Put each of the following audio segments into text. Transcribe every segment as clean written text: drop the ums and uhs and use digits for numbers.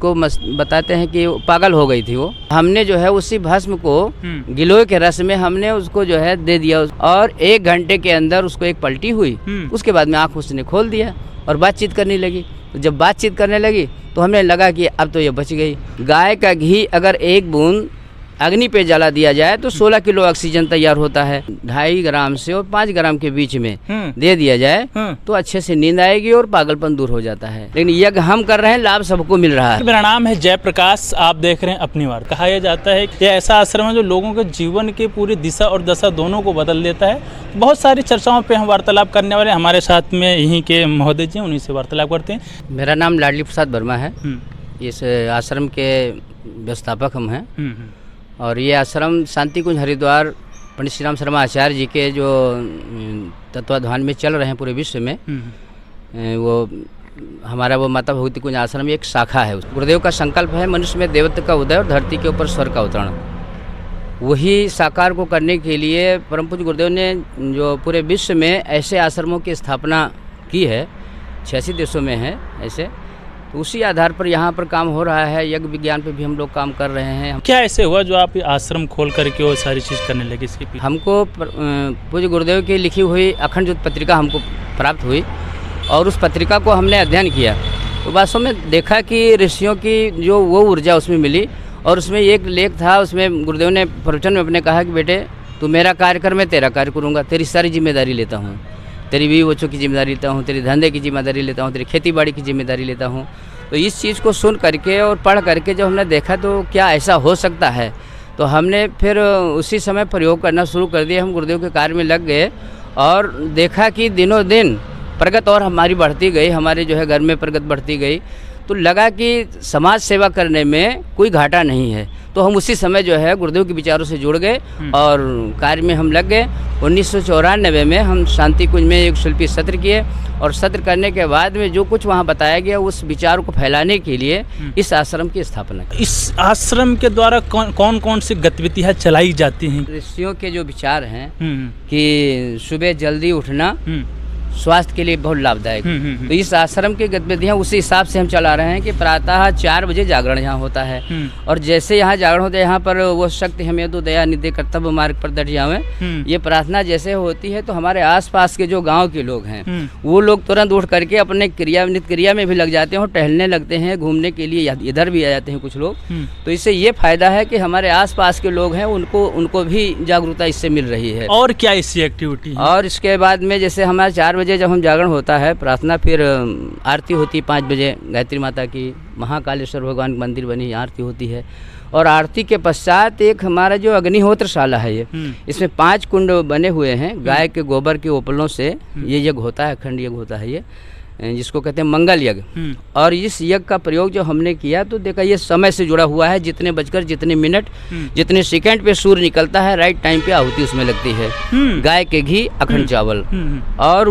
को बताते हैं कि पागल हो गई थी वो। हमने जो है उसी भस्म को गिलोय के रस में हमने उसको जो है दे दिया और 1 घंटे के अंदर उसको एक पलटी हुई। उसके बाद में आँख उसने खोल दिया और बातचीत करने लगी। तो जब बातचीत करने लगी तो हमें लगा कि अब तो ये बच गई। गाय का घी अगर 1 बूंद अग्नि पे जला दिया जाए तो 16 किलो ऑक्सीजन तैयार होता है। 2.5 ग्राम से और 5 ग्राम के बीच में दे दिया जाए तो अच्छे से नींद आएगी और पागलपन दूर हो जाता है। लेकिन यज्ञ हम कर रहे हैं, लाभ सबको मिल रहा है। मेरा नाम है जयप्रकाश, आप देख रहे हैं अपनी बार। कहा यह जाता है कि ऐसा आश्रम है जो लोगों के जीवन की पूरी दिशा और दशा दोनों को बदल देता है। बहुत सारी चर्चाओं पे हम वार्तालाप करने वाले, हमारे साथ में यहीं के महोदय जी, उन्हीं से वार्तालाप करते हैं। मेरा नाम लाडली प्रसाद वर्मा है। इस आश्रम के व्यवस्थापक हम हैं और ये आश्रम शांति कुंज हरिद्वार पंडित श्री राम शर्मा आचार्य जी के जो तत्वाधान में चल रहे हैं पूरे विश्व में। वो हमारा वो माता भगवती कुंज आश्रम एक शाखा है। गुरुदेव का संकल्प है मनुष्य में देवत्व का उदय और धरती के ऊपर स्वर्ग का अवतरण। वही साकार को करने के लिए परम पूज्य गुरुदेव ने जो पूरे विश्व में ऐसे आश्रमों की स्थापना की है, 86 देशों में है ऐसे। तो उसी आधार पर यहाँ पर काम हो रहा है। यज्ञ विज्ञान पे भी हम लोग काम कर रहे हैं। क्या ऐसे हुआ जो आप आश्रम खोल करके वो सारी चीज़ करने लगे? इसके पीछे हमको पूज्य गुरुदेव की लिखी हुई अखंड ज्योत पत्रिका हमको प्राप्त हुई और उस पत्रिका को हमने अध्ययन किया तो वास्तव में देखा कि ऋषियों की जो वो ऊर्जा उसमें मिली। और उसमें एक लेख था, उसमें गुरुदेव ने प्रवचन में अपने कहा कि बेटे तू मेरा कार्य कर, मैं तेरा कार्य करूँगा, तेरी सारी जिम्मेदारी लेता हूँ, तेरी बीवी बच्चों की जिम्मेदारी लेता हूँ, तेरी धंधे की जिम्मेदारी लेता हूँ, तेरी खेती बाड़ी की जिम्मेदारी लेता हूँ। तो इस चीज़ को सुन करके और पढ़ करके जब हमने देखा तो क्या ऐसा हो सकता है, तो हमने फिर उसी समय प्रयोग करना शुरू कर दिया। हम गुरुदेव के कार्य में लग गए और देखा कि दिनों दिन प्रगति और हमारी बढ़ती गई, हमारे जो है घर में प्रगति बढ़ती गई। तो लगा कि समाज सेवा करने में कोई घाटा नहीं है। तो हम उसी समय जो है गुरुदेव के विचारों से जुड़ गए और कार्य में हम लग गए। 1994 में हम शांति कुंज में एक शिल्पी सत्र किए और सत्र करने के बाद में जो कुछ वहाँ बताया गया उस विचारों को फैलाने के लिए इस आश्रम की स्थापना की। इस आश्रम के द्वारा कौन कौन सी गतिविधियाँ चलाई जाती हैं? ऋषियों के जो विचार हैं कि सुबह जल्दी उठना स्वास्थ्य के लिए बहुत लाभदायक। तो इस आश्रम की गतिविधियाँ उसी हिसाब से हम चला रहे हैं कि प्रातः 4 बजे जागरण यहाँ होता है और जैसे यहाँ जागरण होता है यहाँ पर वो शक्ति हमें तो दया निधि कर्तव्य मार्ग पर डट जावे, ये प्रार्थना जैसे होती है तो हमारे आसपास के जो गांव के लोग हैं वो लोग तुरंत उठ करके अपने नित्य क्रिया में भी लग जाते हैं और टहलने लगते हैं, घूमने के लिए इधर भी आ जाते हैं कुछ लोग। तो इससे ये फायदा है कि हमारे आसपास के लोग हैं उनको भी जागरूकता इससे मिल रही है। और क्या इसकी एक्टिविटी? और इसके बाद में जैसे हमारा 4 बजे जब हम जागरण होता है प्रार्थना, फिर आरती होती 5 बजे गायत्री माता की, महाकालेश्वर भगवान की मंदिर बनी, आरती होती है। और आरती के पश्चात एक हमारा जो अग्निहोत्रशाला है, ये इसमें 5 कुंड बने हुए हैं गाय के गोबर के उपलों से ये यज्ञ होता है, अखंड यज्ञ होता है ये, जिसको कहते हैं मंगल यज्ञ। और इस यज्ञ का प्रयोग जो हमने किया तो देखा ये समय से जुड़ा हुआ है। जितने बजकर जितने मिनट जितने सेकंड पे सूर्य निकलता है राइट टाइम पे आहुति उसमें लगती है। गाय के घी, अखंड चावल। और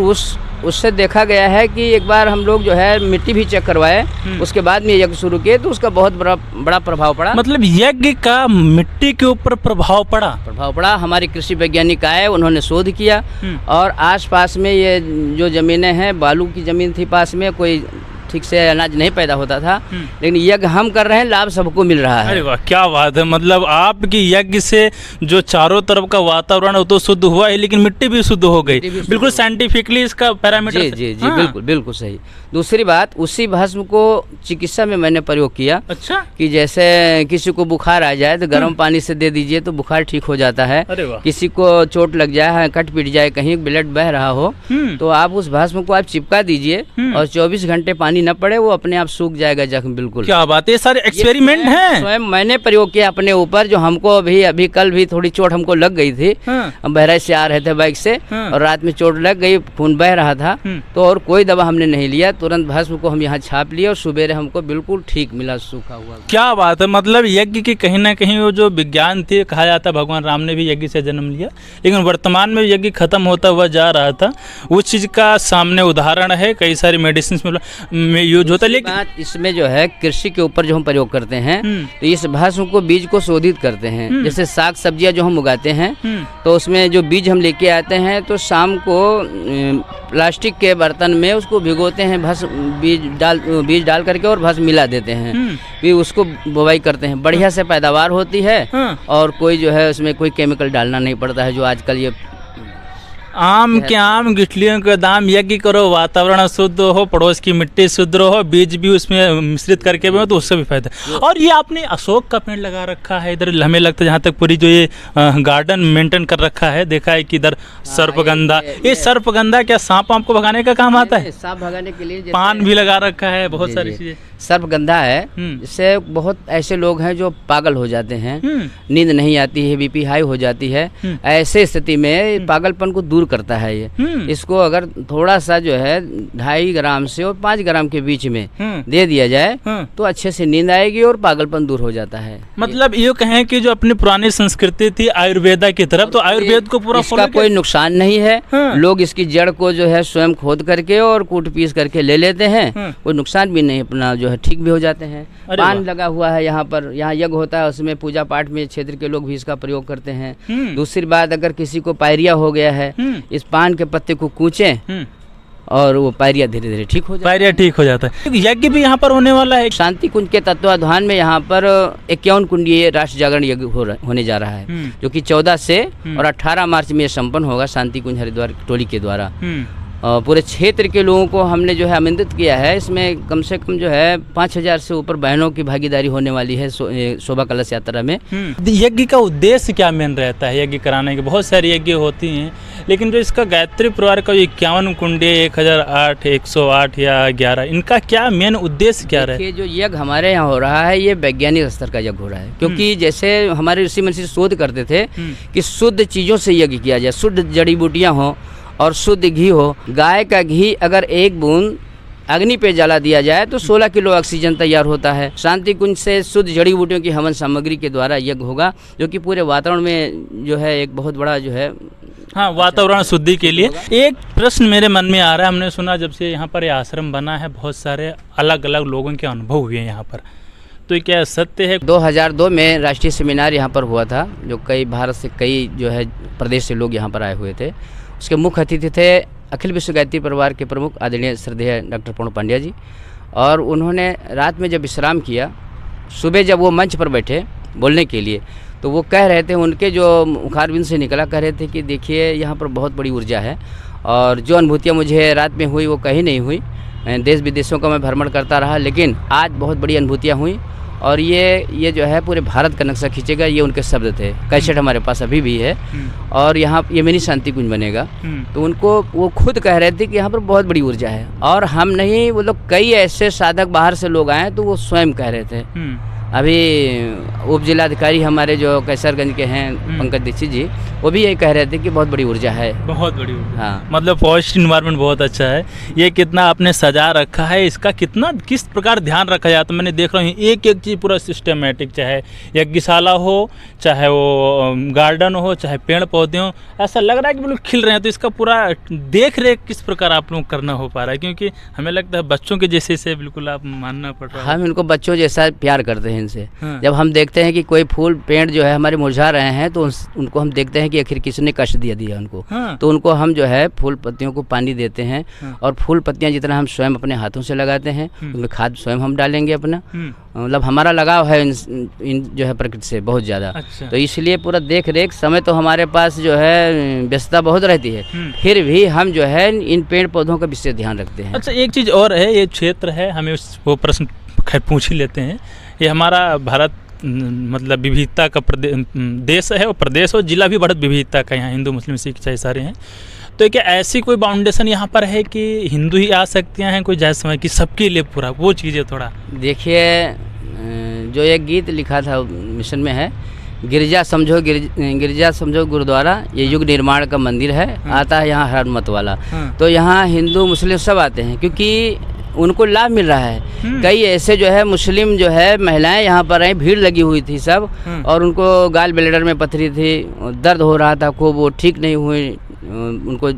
उससे देखा गया है कि एक बार हम लोग जो है मिट्टी भी चेक करवाए, उसके बाद में यज्ञ शुरू किए तो उसका बहुत बड़ा प्रभाव पड़ा। मतलब यज्ञ का मिट्टी के ऊपर प्रभाव पड़ा? हमारे कृषि वैज्ञानिक आए, उन्होंने शोध किया और आसपास में ये जो जमीनें हैं, बालू की जमीन थी पास में, कोई ठीक से अनाज नहीं पैदा होता था। लेकिन यज्ञ हम कर रहे हैं, लाभ सबको मिल रहा है। अरे वाह, क्या बात है। मतलब आपकी यज्ञ से जो चारों तरफ का वातावरण वो तो शुद्ध हुआ है, लेकिन मिट्टी भी शुद्ध हो गई। बिल्कुल साइंटिफिकली इसका पैरामीटर। जी, बिल्कुल सही। दूसरी बात, उसी भस्म को चिकित्सा में मैंने प्रयोग किया। अच्छा। कि जैसे किसी को बुखार आ जाए तो गर्म पानी से दे दीजिए तो बुखार ठीक हो जाता है। किसी को चोट लग जाए, कट पिट जाए, कहीं ब्लड बह रहा हो तो आप उस भस्म को आप चिपका दीजिए और 24 घंटे पानी न पड़े, वो अपने आप सूख जाएगा जख्म। बिल्कुल। क्या बात है, ये सारे एक्सपेरिमेंट हैं। स्वयं मैंने प्रयोग किया अपने ऊपर, जो हमको अभी कल भी थोड़ी चोट हमको लग गई थी। हम बहराइच से आ रहे थे बाइक से और रात में चोट लग गई, खून बह रहा था तो और कोई दवा हमने नहीं लिया, तुरंत भस्म को हम यहाँ छाप लिए और सुबह हमको बिल्कुल ठीक मिला, सूखा हुआ। क्या बात है। मतलब यज्ञ की कहीं ना कहीं वो जो विज्ञान थी, कहा जाता है भगवान राम ने भी यज्ञ से जन्म लिया, लेकिन वर्तमान में यज्ञ खत्म होता हुआ जा रहा था। उस चीज़ का सामने उदाहरण है। कई सारी मेडिसिन में में यूज होता है। लेकिन बात इसमें जो है कृषि के ऊपर जो हम प्रयोग करते हैं तो इस भस्म को बीज को शोधित करते हैं। जैसे साग सब्जियां जो हम उगाते हैं तो उसमें जो बीज हम लेके आते हैं तो शाम को प्लास्टिक के बर्तन में उसको भिगोते हैं, भस्म बीज डाल करके और भस्म मिला देते हैं, फिर उसको बुवाई करते हैं। बढ़िया से पैदावार होती है और कोई जो है उसमें कोई केमिकल डालना नहीं पड़ता है। जो आजकल ये आम के आम गिठलियों के दाम, यज्ञ करो वातावरण शुद्ध हो, पड़ोस की मिट्टी शुद्ध हो, बीज भी उसमें मिश्रित करके भी हो तो उससे भी फायदा। और ये आपने अशोक का पेड़ लगा रखा है इधर, हमें लगता है जहाँ तक पूरी जो ये गार्डन मेंटेन कर रखा है, देखा है कि इधर सर्पगंधा, ये सर्पगंधा क्या सांप वाप को भगाने का काम आता है? सांप भगाने के लिए पान भी लगा रखा है, बहुत सारी चीजें। सर्पगंधा है, इससे बहुत ऐसे लोग हैं जो पागल हो जाते हैं, नींद नहीं आती है, बीपी हाई हो जाती है। ऐसे स्थिति में पागलपन को दूर करता है ये। इसको अगर थोड़ा सा जो है 2.5 ग्राम से और 5 ग्राम के बीच में दे दिया जाए तो अच्छे से नींद आएगी और पागलपन दूर हो जाता है। मतलब ये कहें कि जो अपनी पुरानी संस्कृति थी आयुर्वेदा की तरफ, तो आयुर्वेद को पूरा इसका कोई नुकसान नहीं है। लोग इसकी जड़ को जो है स्वयं खोद करके और कूट पीस करके ले लेते हैं, कोई नुकसान भी नहीं, अपना जो है ठीक भी हो जाते हैं। पान लगा हुआ है यहाँ पर, यहाँ यज्ञ होता है, उसमें पूजा पाठ में क्षेत्र के लोग भी इसका प्रयोग करते हैं। दूसरी बात, अगर किसी को पायरिया हो गया है, इस पान के पत्ते को कूचें और वो पायरिया धीरे धीरे ठीक हो जाता है। पायरिया ठीक हो जाता है। यज्ञ भी यहाँ पर होने वाला है। शांति कुंज के तत्वाधान में यहाँ पर 51 कुंडीय राष्ट्र जागरण यज्ञ होने जा रहा है, जो कि 14 से और 18 मार्च में संपन्न होगा शांति कुंज हरिद्वार टोली के द्वारा। पूरे क्षेत्र के लोगों को हमने जो है आमंत्रित किया है। इसमें कम से कम जो है 5000 से ऊपर बहनों की भागीदारी होने वाली है शोभा कलश यात्रा में। यज्ञ का उद्देश्य क्या मेन रहता है? यज्ञ कराने के बहुत सारी यज्ञ होती हैं, लेकिन जो इसका गायत्री परिवार का 51 कुंडे 1008, 108 या 11, इनका क्या मेन उद्देश्य क्या रहा है? जो यज्ञ हमारे यहाँ हो रहा है ये वैज्ञानिक स्तर का यज्ञ हो रहा है, क्योंकि जैसे हमारे ऋषि महर्षि शोध करते थे कि शुद्ध चीज़ों से यज्ञ किया जाए, शुद्ध जड़ी बूटियाँ हों और शुद्ध घी हो। गाय का घी अगर 1 बूंद अग्नि पे जला दिया जाए तो 16 किलो ऑक्सीजन तैयार होता है। शांति कुंज से शुद्ध जड़ी बूटियों की हवन सामग्री के द्वारा यज्ञ होगा, जो कि पूरे वातावरण में जो है एक बहुत बड़ा जो है वातावरण शुद्धि के लिए। एक प्रश्न मेरे मन में आ रहा है, हमने सुना जब से यहाँ पर आश्रम बना है बहुत सारे अलग अलग लोगों के अनुभव हुए हैं यहाँ पर, तो ये क्या सत्य है? 2002 में राष्ट्रीय सेमिनार यहाँ पर हुआ था, जो कई भारत से कई जो है प्रदेश से लोग यहाँ पर आए हुए थे। उसके मुख्य अतिथि थे अखिल विश्व गायत्री परिवार के प्रमुख आदरणीय श्रद्धेय डॉक्टर पूर्ण पांड्या जी, और उन्होंने रात में जब विश्राम किया, सुबह जब वो मंच पर बैठे बोलने के लिए, तो वो कह रहे थे, उनके जो मुखारबिंद से निकला, कह रहे थे कि देखिए यहाँ पर बहुत बड़ी ऊर्जा है, और जो अनुभूतियाँ मुझे रात में हुई वो कहीं नहीं हुई। देश विदेशों का मैं भ्रमण करता रहा, लेकिन आज बहुत बड़ी अनुभूतियाँ हुई, और ये जो है पूरे भारत का नक्शा खींचेगा। ये उनके शब्द थे, कैसेट हमारे पास अभी भी है, और यहाँ ये मिनी शांति कुंज बनेगा। तो उनको वो खुद कह रहे थे कि यहाँ पर बहुत बड़ी ऊर्जा है, और हम नहीं, वो लोग कई ऐसे साधक बाहर से लोग आए तो वो स्वयं कह रहे थे। अभी उप जिलाधिकारी हमारे जो कैसरगंज के हैं पंकज दीक्षित जी, वो भी यही कह रहे थे कि बहुत बड़ी ऊर्जा है, बहुत बड़ी ऊर्जा। हाँ, मतलब पॉजिटिव इन्वायरमेंट बहुत अच्छा है। ये कितना आपने सजा रखा है, इसका कितना किस प्रकार ध्यान रखा जाता है? मैंने देख रहा हूँ एक एक चीज़ पूरा सिस्टमेटिक, चाहे यज्ञशाला हो, चाहे वो गार्डन हो, चाहे पेड़ पौधे हों, ऐसा लग रहा है कि बिल्कुल खिल रहे हैं। तो इसका पूरा देख रेख किस प्रकार आप लोग करना हो पा रहा है? क्योंकि हमें लगता है बच्चों के जैसे से बिल्कुल आप मानना पड़ रहा है। हम इनको बच्चों जैसा प्यार करते हैं इनसे। जब हम देखते हैं कि कोई फूल पेड़ जो है हमारे मुरझा रहे हैं, तो उनको हम देखते हैं कि आखिर किसने कष्ट दिया उनको, तो उनको हम जो है फूल पत्तियों को पानी देते हैं, और फूल पत्तियां जितना हम स्वयं अपने हाथों से लगाते हैं उनमें खाद स्वयं हम डालेंगे अपना। मतलब हमारा लगाव है इन जो है प्रकृति से बहुत ज़्यादा। तो इसलिए पूरा देख रेख समय तो हमारे पास जो है व्यस्तता बहुत रहती है, फिर भी हम जो है इन पेड़ पौधों का विशेष ध्यान रखते हैं। अच्छा, एक चीज़ और है, ये क्षेत्र है, हमें वो प्रश्न खैर पूछ ही लेते हैं। ये हमारा भारत मतलब विविधता का देश है, और प्रदेश और जिला भी बढ़त विविधता का, यहाँ हिंदू मुस्लिम सिख ईसाई सारे हैं। तो क्या ऐसी कोई बाउंडेशन यहाँ पर है कि हिंदू ही आ सकते हैं, कोई जायज़ समय कि सबके लिए पूरा वो चीज़ें? थोड़ा देखिए, जो एक गीत लिखा था मिशन में है, गिरजा समझो गुरुद्वारा, ये युग निर्माण का मंदिर है, आता है यहाँ हर मत वाला। तो यहाँ हिंदू मुस्लिम सब आते हैं, क्योंकि उनको लाभ मिल रहा है। कई ऐसे जो है मुस्लिम जो है महिलाएं यहाँ पर आई, भीड़ लगी हुई थी सब, और उनको गाल ब्लेडर में पथरी थी, दर्द हो रहा था खूब, वो ठीक नहीं हुई, उनको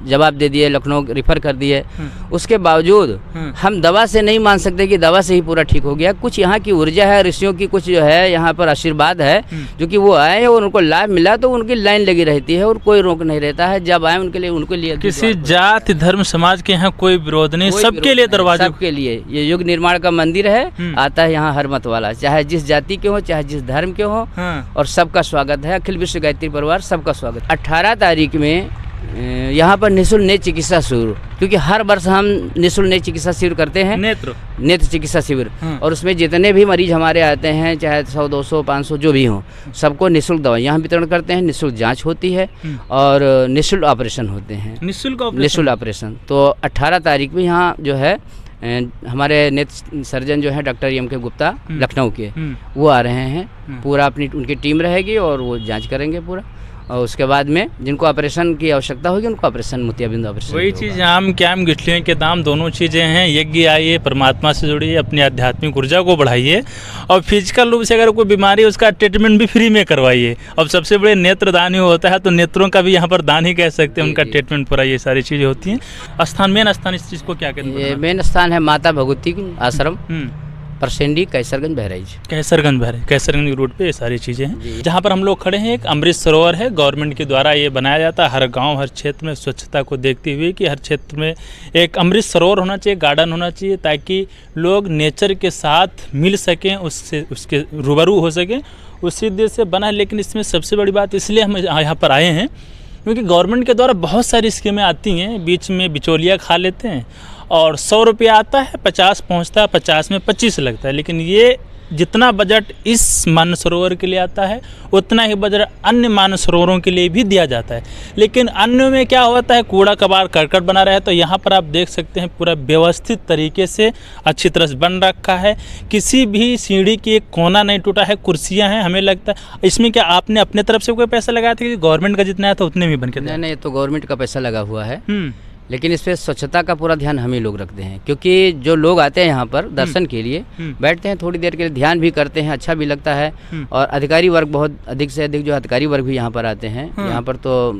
जवाब दे दिए, लखनऊ रिफ़र कर दिए। उसके बावजूद हम दवा से नहीं मान सकते कि दवा से ही पूरा ठीक हो गया। कुछ यहाँ की ऊर्जा है, ऋषियों की कुछ जो है यहाँ पर आशीर्वाद है, जो कि वो आए और उनको लाभ मिला तो उनकी लाइन लगी रहती है और कोई रोक नहीं रहता है। जब आए उनके लिए किसी जाति धर्म समाज के यहाँ कोई विरोध नहीं, सबके लिए दरवाजा, सबके लिए। ये युग निर्माण का मंदिर है, आता है यहाँ हर मत वाला, चाहे जिस जाति के हो, चाहे जिस धर्म के हो, और सबका स्वागत है। अखिल विश्व गायत्री परिवार सबका स्वागत। 18 तारीख में यहाँ पर निःशुल्क नेत्र चिकित्सा शिविर, क्योंकि हर वर्ष हम निःशुल्क नेत्र चिकित्सा शिविर करते हैं, नेत्र चिकित्सा शिविर। और उसमें जितने भी मरीज हमारे आते हैं, चाहे 100, 200, 500 जो भी हों, सबको निःशुल्क दवाइयाँ वितरण करते हैं, निःशुल्क जांच होती है और निःशुल्क ऑपरेशन होते हैं। निःशुल्क ऑपरेशन। तो 18 तारीख में यहाँ जो है हमारे नेत्र सर्जन जो है डॉक्टर एम के गुप्ता लखनऊ के, वो आ रहे हैं। पूरा अपनी उनकी टीम रहेगी और वो जांच करेंगे पूरा, और उसके बाद में जिनको ऑपरेशन की आवश्यकता होगी उनको ऑपरेशन, मोतियाबिंद ऑपरेशन। वही चीज़ आम कैम गिठलियों के दाम दोनों चीज़ें हैं। यज्ञ आइए, परमात्मा से जुड़िए, अपनी आध्यात्मिक ऊर्जा को बढ़ाइए, और फिजिकल रूप से अगर कोई बीमारी है उसका ट्रीटमेंट भी फ्री में करवाइए। अब सबसे बड़े नेत्रदान होता है, तो नेत्रों का भी यहाँ पर दान ही कह सकते हैं, उनका ट्रीटमेंट पूरा, ये सारी चीज़ें होती हैं। स्थान, मेन स्थान इस चीज़ को क्या कहते हैं? मेन स्थान है माता भगवती आश्रम, परसेंडी, कैसरगंज, बहराइच। कैसरगंज रोड पे ये सारी चीज़ें हैं। जहाँ पर हम लोग खड़े हैं, एक अमृत सरोवर है, गवर्नमेंट के द्वारा ये बनाया जाता है। हर गांव, हर क्षेत्र में स्वच्छता को देखते हुए कि हर क्षेत्र में एक अमृत सरोवर होना चाहिए, गार्डन होना चाहिए, ताकि लोग नेचर के साथ मिल सकें, उससे उसके रूबरू हो सकें, उसी उद्देश्य से बना है। लेकिन इसमें सबसे बड़ी बात इसलिए हम यहाँ पर आए हैं क्योंकि गवर्नमेंट के द्वारा बहुत सारी स्कीमें आती हैं, बीच में बिचौलिया खा लेते हैं, और 100 रुपया आता है, 50 पहुंचता है, 50 में 25 लगता है। लेकिन ये जितना बजट इस मानस सरोवर के लिए आता है, उतना ही बजट अन्य मानस सरोवरों के लिए भी दिया जाता है। लेकिन अन्य में क्या होता है, कूड़ा कबाड़ करकट बना रहा है। तो यहाँ पर आप देख सकते हैं पूरा व्यवस्थित तरीके से अच्छी तरह से बन रखा है। किसी भी सीढ़ी की एक कोना नहीं टूटा है, कुर्सियाँ हैं। हमें लगता है इसमें क्या आपने अपने तरफ से कोई पैसा लगाया था कि गवर्नमेंट का जितना आया था उतने में बन के? नहीं, तो गवर्नमेंट का पैसा लगा हुआ है, लेकिन इस पर स्वच्छता का पूरा ध्यान हम ही लोग रखते हैं। क्योंकि जो लोग आते हैं यहाँ पर दर्शन के लिए, बैठते हैं थोड़ी देर के लिए, ध्यान भी करते हैं, अच्छा भी लगता है। और अधिकारी वर्ग, बहुत अधिक से अधिक जो अधिकारी वर्ग भी यहाँ पर आते हैं। यहाँ पर तो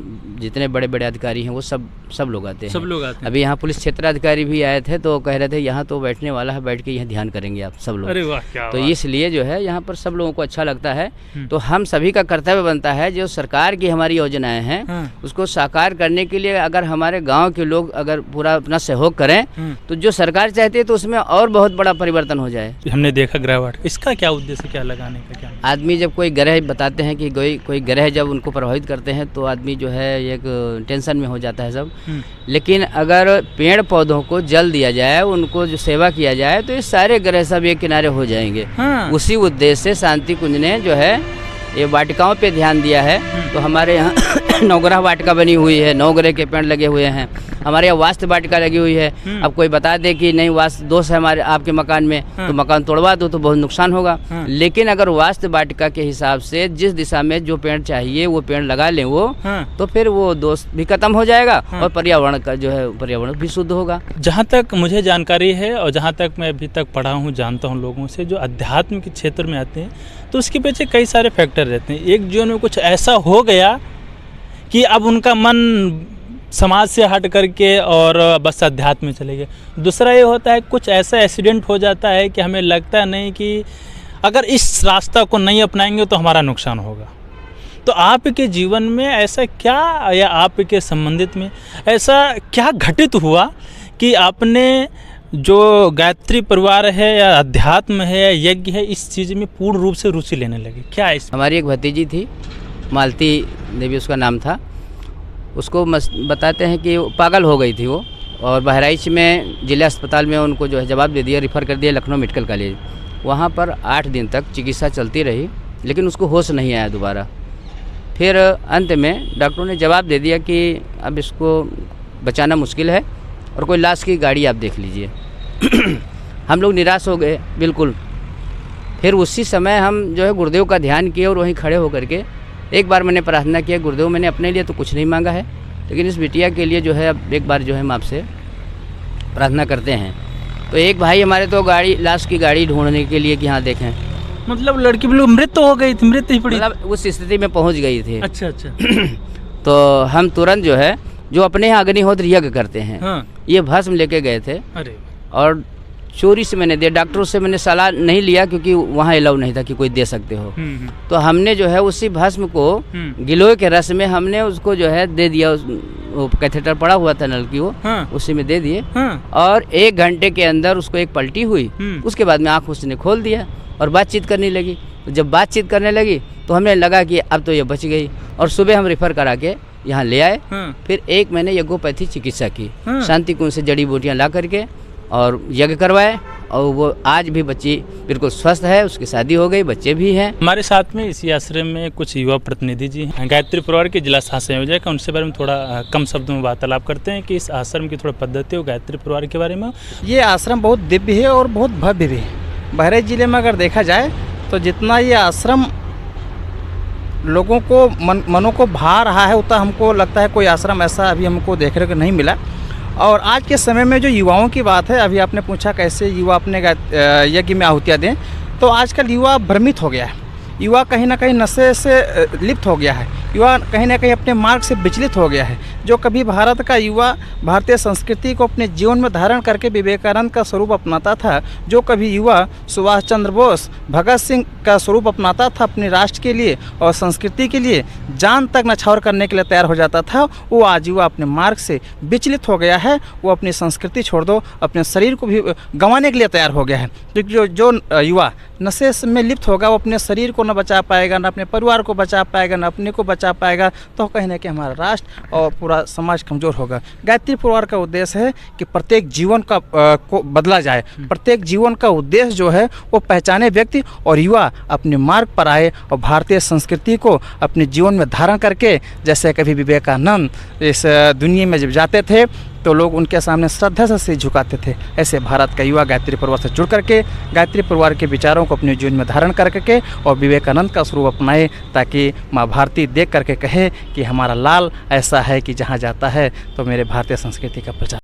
जितने बड़े बड़े अधिकारी हैं वो सब लोग आते हैं। अभी यहाँ पुलिस क्षेत्र अधिकारी भी आए थे, तो कह रहे थे यहाँ तो बैठने वाला है, बैठ के यहाँ ध्यान करेंगे आप सब लोग। अरे वाह, क्या तो इसलिए जो है यहाँ पर सब लोगों को अच्छा लगता है। तो हम सभी का कर्तव्य बनता है, जो सरकार की हमारी योजनाएं हैं उसको साकार करने के लिए अगर हमारे गाँव के लोग अगर पूरा अपना सहयोग करें, तो जो सरकार चाहती है तो उसमें और बहुत बड़ा परिवर्तन हो जाए। हमने देखा ग्रहवाट, इसका क्या उद्देश्य, क्या लगाने का क्या? आदमी जब कोई ग्रह बताते हैं कि कोई ग्रह जब उनको प्रभावित करते हैं तो आदमी जो है एक टेंशन में हो जाता है सब। लेकिन अगर पेड़ पौधों को जल दिया जाए, उनको जो सेवा किया जाए, तो ये सारे ग्रह सब एक किनारे हो जाएंगे। उसी उद्देश्य से शांति कुंज ने जो है ये वाटिकाओं पे ध्यान दिया है। तो हमारे यहाँ 9 ग्रह वाटिका बनी हुई है, 9 ग्रह के पेड़ लगे हुए हैं। हमारे यहाँ वास्तु वाटिका लगी हुई है। अब कोई बता दे कि नहीं वास्तु दोष है हमारे आपके मकान में, तो मकान तोड़वा दो तो बहुत नुकसान होगा। लेकिन अगर वास्तु वाटिका के हिसाब से जिस दिशा में जो पेड़ चाहिए वो पेड़ लगा लें वो, तो फिर वो दोष भी खत्म हो जाएगा और पर्यावरण का जो है पर्यावरण भी शुद्ध होगा। जहाँ तक मुझे जानकारी है और जहाँ तक मैं अभी तक पढ़ा हूँ, जानता हूँ लोगों से, जो अध्यात्म के क्षेत्र में आते हैं तो उसके पीछे कई सारे फैक्टर रहते हैं। एक जीवन में कुछ ऐसा हो गया कि अब उनका मन समाज से हट करके और बस अध्यात्म में चले गए। दूसरा ये होता है कुछ ऐसा एक्सीडेंट हो जाता है कि हमें लगता नहीं कि अगर इस रास्ता को नहीं अपनाएंगे तो हमारा नुकसान होगा। तो आपके जीवन में ऐसा क्या, या आपके संबंधित में ऐसा क्या घटित हुआ कि आपने जो गायत्री परिवार है या अध्यात्म है या यज्ञ है, इस चीज़ में पूर्ण रूप से रुचि लेने लगे? क्या है? हमारी एक भतीजी थी, मालती देवी उसका नाम था। उसको बताते हैं कि पागल हो गई थी वो, और बहराइच में जिला अस्पताल में उनको जो है जवाब दे दिया, रिफ़र कर दिया लखनऊ मेडिकल कॉलेज। वहाँ पर 8 दिन तक चिकित्सा चलती रही, लेकिन उसको होश नहीं आया दोबारा। फिर अंत में डॉक्टरों ने जवाब दे दिया कि अब इसको बचाना मुश्किल है और कोई लाश की गाड़ी आप देख लीजिए। हम लोग निराश हो गए बिल्कुल। फिर उसी समय हम जो है गुरुदेव का ध्यान किए और वहीं खड़े होकर के एक बार मैंने प्रार्थना किया, गुरुदेव मैंने अपने लिए तो कुछ नहीं मांगा है, लेकिन इस बिटिया के लिए जो है अब एक बार जो है हम आपसे प्रार्थना करते हैं। तो एक भाई हमारे तो लाश की गाड़ी ढूंढने के लिए कि यहाँ देखें, मतलब लड़की बिल्कुल मृत हो गई थी, मृत ही पड़ी, मतलब उस स्थिति में पहुँच गई थी। अच्छा। तो हम तुरंत जो है जो अपने यहाँ अग्निहोत्र यज्ञ करते हैं, हाँ। ये भस्म लेके गए थे अरे और चोरी से मैंने दिया। डॉक्टरों से मैंने सलाह नहीं लिया क्योंकि वहाँ अलाउ नहीं था कि कोई दे सकते हो। तो हमने जो है उसी भस्म को गिलोय के रस में हमने उसको जो है दे दिया। वो कैथेटर पड़ा हुआ था नल की, वो हाँ। उसी में दे दिए। हाँ। और 1 घंटे के अंदर उसको एक पलटी हुई। उसके बाद में आँख उसने खोल दिया और बातचीत करने लगी। जब बातचीत करने लगी तो हमें लगा कि अब तो ये बच गई, और सुबह हम रेफर करा के यहाँ ले आए। फिर 1 महीने यज्ञोपैथी चिकित्सा की, शांति कुंज से जड़ी बूटियाँ ला करके और यज्ञ करवाए, और वो आज भी बच्ची बिल्कुल स्वस्थ है, उसकी शादी हो गई, बच्चे भी हैं। हमारे साथ में इसी आश्रम में कुछ युवा प्रतिनिधि जी हैं, गायत्री परिवार के जिला शासन संयोजक, उनसे बारे में थोड़ा कम शब्दों में वार्तालाप करते हैं कि इस आश्रम की थोड़ा पद्धति हो गायत्री परिवार के बारे में। ये आश्रम बहुत दिव्य है और बहुत भव्य भी है। बहराइच जिले में अगर देखा जाए तो जितना ये आश्रम लोगों को मनों को भा रहा है, उतना हमको लगता है कोई आश्रम ऐसा अभी हमको देखने को नहीं मिला। और आज के समय में जो युवाओं की बात है, अभी आपने पूछा कैसे युवा अपने यज्ञ में आहुतियाँ दें, तो आजकल युवा भ्रमित हो गया है। युवा कहीं ना कहीं नशे से लिप्त हो गया है। युवा कहीं ना कहीं अपने मार्ग से विचलित हो गया है। जो कभी भारत का युवा भारतीय संस्कृति को अपने जीवन में धारण करके विवेकानंद का स्वरूप अपनाता था, जो कभी युवा सुभाष चंद्र बोस, भगत सिंह का स्वरूप अपनाता था अपने राष्ट्र के लिए और संस्कृति के लिए, जान तक नछावर करने के लिए तैयार हो जाता था, वो आज युवा अपने मार्ग से विचलित हो गया है। वो अपनी संस्कृति छोड़ दो, अपने शरीर को भी गंवाने के लिए तैयार हो गया है। क्योंकि जो युवा नशे में लिप्त होगा, वो अपने शरीर को न बचा पाएगा, न अपने परिवार को बचा पाएगा, न अपने को बचा पाएगा, तो कहीं ना कहीं हमारा राष्ट्र और पूरा समाज कमज़ोर होगा। गायत्री परिवार का उद्देश्य है कि प्रत्येक जीवन का को बदला जाए। प्रत्येक जीवन का उद्देश्य जो है वो पहचाने व्यक्ति और युवा अपने मार्ग पर आए और भारतीय संस्कृति को अपने जीवन में धारण करके, जैसे कभी विवेकानंद इस दुनिया में जब जाते थे तो लोग उनके सामने श्रद्धा से सिर झुकाते थे, ऐसे भारत का युवा गायत्री परिवार से जुड़ करके गायत्री परिवार के विचारों को अपने जीवन में धारण करके और विवेकानंद का स्वरूप अपनाए, ताकि माँ भारती देख करके कहे कि हमारा लाल ऐसा है कि जहाँ जाता है तो मेरे भारतीय संस्कृति का प्रचार